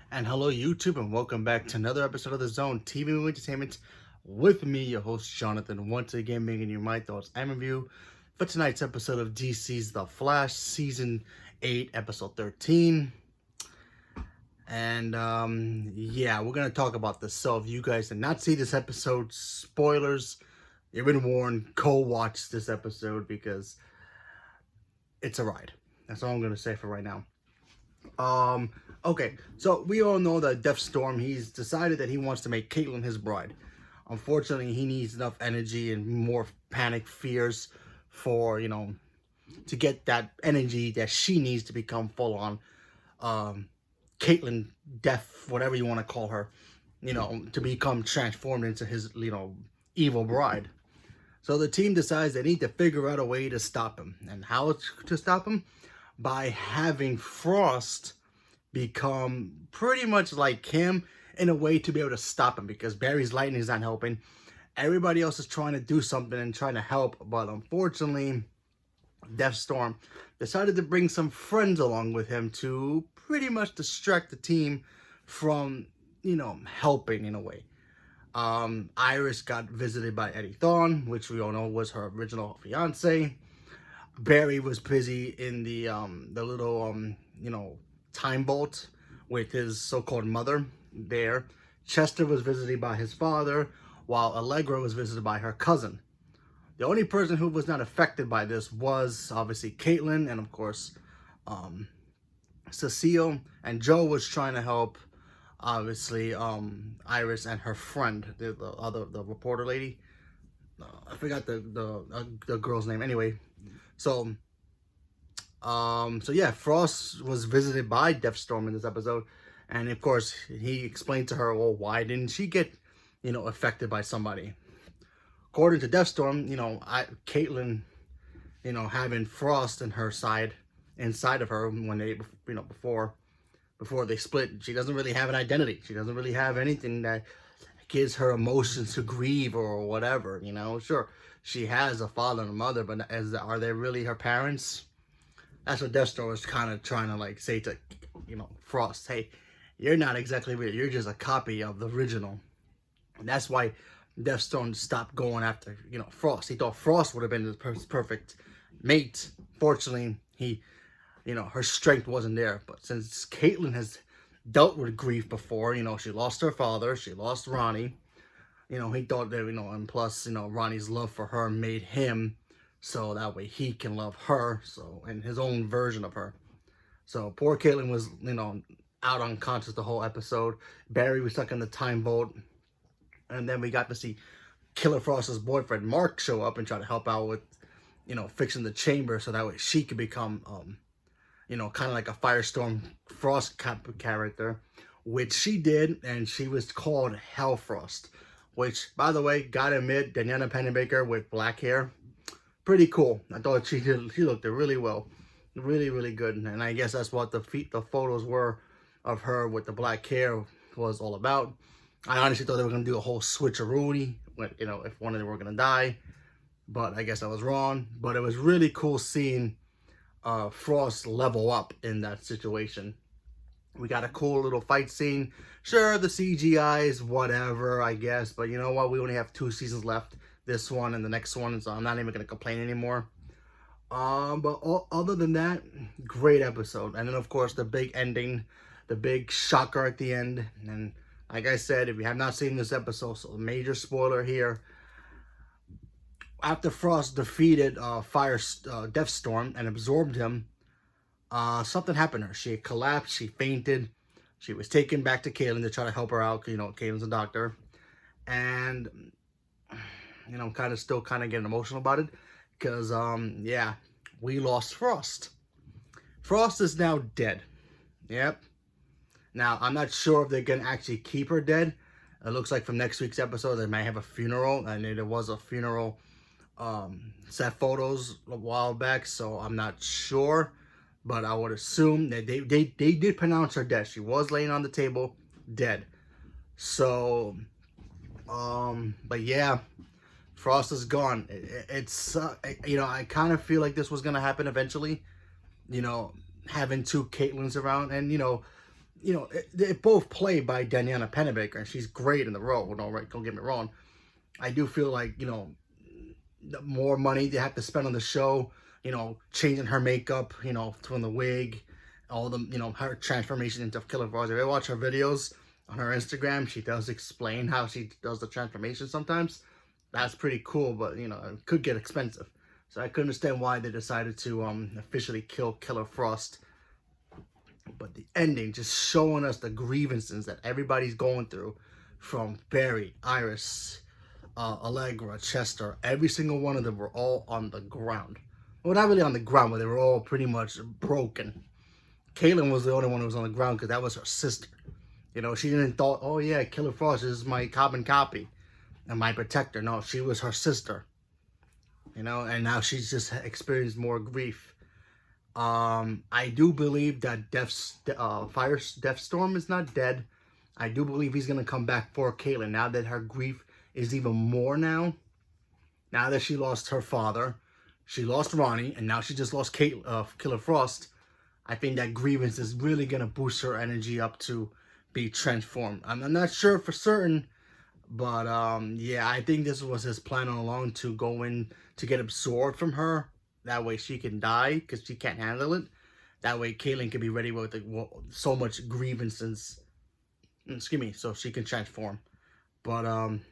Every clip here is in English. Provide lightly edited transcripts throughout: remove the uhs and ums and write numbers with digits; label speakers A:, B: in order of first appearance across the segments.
A: And hello, YouTube, and welcome back to another episode of The Zone TV Movie Entertainment with me, your host, Jonathan, once again bringing you my thoughts and review for tonight's episode of DC's The Flash, Season 8, Episode 13. And, yeah, we're going to talk about this. So, if you guys did not see this episode, spoilers, you've been warned, go watch this episode because it's a ride. That's all I'm going to say for right now. Okay, so we all know that Deathstorm, he's decided that he wants to make Caitlin his bride. Unfortunately, he needs enough energy and more panic fears for, to get that energy that she needs to become full on, Caitlin Death, whatever you want to call her, to become transformed into his, evil bride. So the team decides they need to figure out a way to stop him. And how to stop him? By having Frost become pretty much like him in a way to be able to stop him, because Barry's lightning is not helping. Everybody else is trying to do something and trying to help, but unfortunately, Deathstorm decided to bring some friends along with him to pretty much distract the team from, helping in a way. Iris got visited by Eddie Thawne, which we all know was her original fiance. Barry was busy in the little time vault with his so-called mother there. Chester was visited by his father, while Allegra was visited by her cousin. The only person who was not affected by this was obviously Caitlin, and of course Cecile, and Joe was trying to help obviously Iris and her friend, the reporter lady. I forgot the girl's name. Anyway, so yeah, Frost was visited by Deathstorm in this episode, and of course he explained to her, well, why didn't she get, affected by somebody? According to Deathstorm, Caitlin, having Frost in her side, inside of her when they, before they split, she doesn't really have an identity. She doesn't really have anything that gives her emotions to grieve or whatever, Sure, she has a father and a mother, but are they really her parents? That's what Deathstorm was kind of trying to say to, Frost. Hey, you're not exactly real. You're just a copy of the original. And that's why Deathstorm stopped going after, Frost. He thought Frost would have been the perfect mate. Fortunately, her strength wasn't there. But since Caitlin has dealt with grief before, she lost her father, she lost Ronnie. He thought that, and plus, Ronnie's love for her made him so that way he can love her, so, in his own version of her. So poor Caitlin was, out unconscious the whole episode. Barry was stuck in the time vault. And then we got to see Killer Frost's boyfriend, Mark, show up and try to help out with, fixing the chamber so that way she could become, kind of like a Firestorm Frost character, which she did, and she was called Hellfrost, which, by the way, gotta admit, Daniela Pennebaker with black hair, pretty cool. I thought she looked really well, really, really good. And I guess that's what the photos were of her with the black hair was all about. I honestly thought they were gonna do a whole switcheroo, if one of them were gonna die, but I guess I was wrong. But it was really cool seeing Frost level up in that situation. We got a cool little fight scene. Sure, the CGI is whatever, I guess, but you know what? We only have 2 seasons left. This one and the next one, so I'm not even gonna complain anymore. But other than that, great episode. And then of course the big ending, the big shocker at the end. And like I said, if you have not seen this episode, so a major spoiler here. After Frost defeated Deathstorm and absorbed him, something happened to her. She collapsed, she fainted. She was taken back to Caitlin to try to help her out. Caitlin's a doctor. And I'm still getting emotional about it because, yeah, we lost Frost. Frost is now dead. Yep. Now, I'm not sure if they're going to actually keep her dead. It looks like from next week's episode, they might have a funeral. I know there was a funeral set photos a while back, so I'm not sure. But I would assume that they did pronounce her dead. She was laying on the table, dead. So, but yeah, Frost is gone. It's I kind of feel like this was gonna happen eventually. Having 2 Caitlins around, and you know, they both played by Daniela Pennebaker, and she's great in the role. No, right? Don't get me wrong. I do feel like, you know, the more money they have to spend on the show, you know, changing her makeup, you know, from the wig, all the, you know, her transformation into Killer Frost. If I watch her videos on her Instagram, she does explain how she does the transformation sometimes. That's pretty cool, but, you know, it could get expensive. So I could understand why they decided to officially kill Killer Frost. But the ending, just showing us the grievances that everybody's going through, from Barry, Iris, Allegra, Chester, every single one of them were all on the ground. Well, not really on the ground, but they were all pretty much broken. Caitlin was the only one who was on the ground because that was her sister. You know, she didn't thought, oh yeah, Killer Frost is my carbon copy and my protector. No, she was her sister. You know, and now she's just experienced more grief. I do believe that Deathstorm is not dead. I do believe he's gonna come back for Caitlin now that her grief is even more now. Now that she lost her father, she lost Ronnie, and now she just lost Killer Frost. I think that grievance is really gonna boost her energy up to be transformed. I'm not sure for certain, but yeah, I think this was his plan all along, to go in to get absorbed from her. That way she can die because she can't handle it. That way Caitlin can be ready with so much grievances. Excuse me, so she can transform. But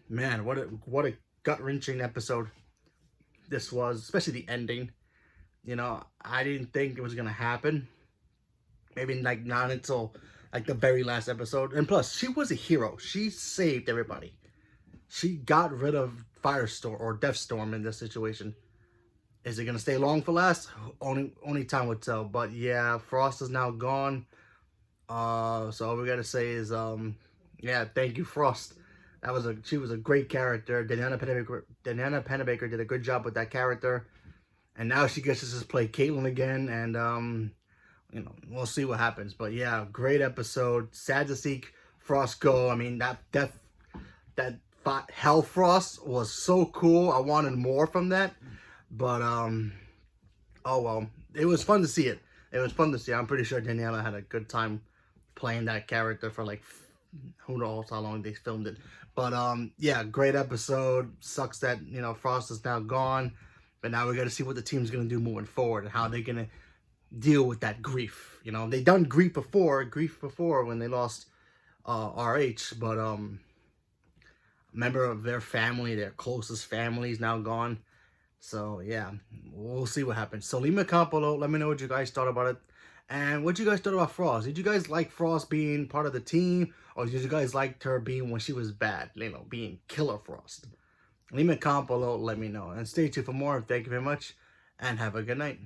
A: man, what a gut-wrenching episode this was, especially the ending. You know, I didn't think it was gonna happen. Maybe like not until like the very last episode. And plus, she was a hero. She saved everybody. She got rid of Firestorm or Deathstorm in this situation. Is it gonna stay long for last? Only time will tell. But yeah, Frost is now gone. So all we gotta say is yeah, thank you, Frost. She was a great character. Daniela Pennebaker did a good job with that character. And now she gets to just play Caitlin again, and you know, we'll see what happens. But yeah, great episode. Sad to see Frost go. I mean, that Hell Frost was so cool. I wanted more from that. But oh well, it was fun to see it. It was fun to see. I'm pretty sure Daniela had a good time playing that character for like who knows how long they filmed it. But yeah, great episode. Sucks that, you know, Frost is now gone, but now we got to see what the team's gonna do moving forward and how they're gonna deal with that grief. You know, they done grief before when they lost RH, but member of their family, their closest family, is now gone. So yeah, we'll see what happens. So leave me a comment below. Let me know what you guys thought about it. And what you guys thought about Frost. Did you guys like Frost being part of the team? Or did you guys like her being when she was bad? You know, being Killer Frost. Leave me a comment below. Let me know. And stay tuned for more. Thank you very much. And have a good night.